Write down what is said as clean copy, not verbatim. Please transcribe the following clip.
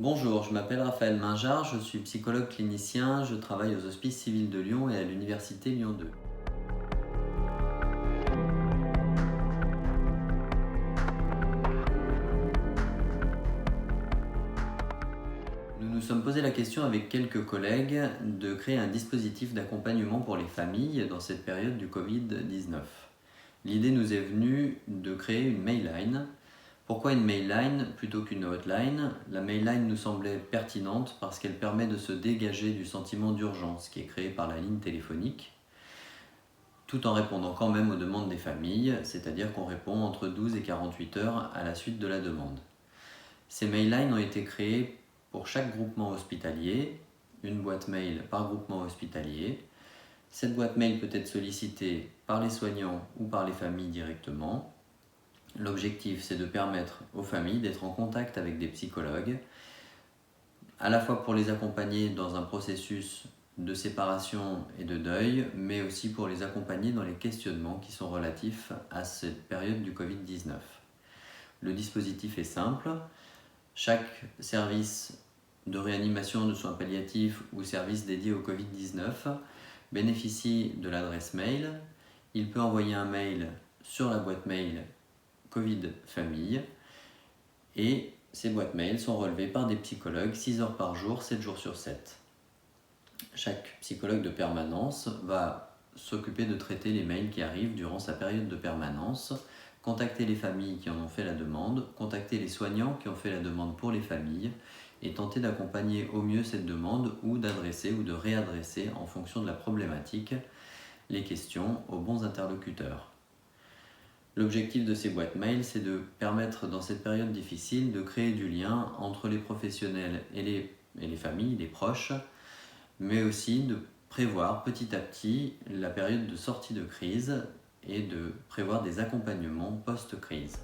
Bonjour, je m'appelle Raphaël Mingeard, je suis psychologue clinicien, je travaille aux Hospices civils de Lyon et à l'Université Lyon 2. Nous nous sommes posé la question avec quelques collègues de créer un dispositif d'accompagnement pour les familles dans cette période du Covid-19. L'idée nous est venue de créer une mail-line. Pourquoi une mail-line plutôt qu'une hotline? La mail-line nous semblait pertinente parce qu'elle permet de se dégager du sentiment d'urgence qui est créé par la ligne téléphonique, tout en répondant quand même aux demandes des familles, c'est-à-dire qu'on répond entre 12 et 48 heures à la suite de la demande. Ces mail-lines ont été créées pour chaque groupement hospitalier, une boîte mail par groupement hospitalier. Cette boîte mail peut être sollicitée par les soignants ou par les familles directement. L'objectif, c'est de permettre aux familles d'être en contact avec des psychologues, à la fois pour les accompagner dans un processus de séparation et de deuil, mais aussi pour les accompagner dans les questionnements qui sont relatifs à cette période du Covid-19. Le dispositif est simple. Chaque service de réanimation, de soins palliatifs ou service dédié au Covid-19 bénéficie de l'adresse mail. Il peut envoyer un mail sur la boîte mail Covid Famille et ces boîtes mail sont relevées par des psychologues 6 heures par jour, 7 jours sur 7. Chaque psychologue de permanence va s'occuper de traiter les mails qui arrivent durant sa période de permanence, contacter les familles qui en ont fait la demande, contacter les soignants qui ont fait la demande pour les familles et tenter d'accompagner au mieux cette demande ou d'adresser ou de réadresser en fonction de la problématique les questions aux bons interlocuteurs. L'objectif de ces boîtes mail, c'est de permettre dans cette période difficile de créer du lien entre les professionnels et les familles, les proches, mais aussi de prévoir petit à petit la période de sortie de crise et de prévoir des accompagnements post-crise.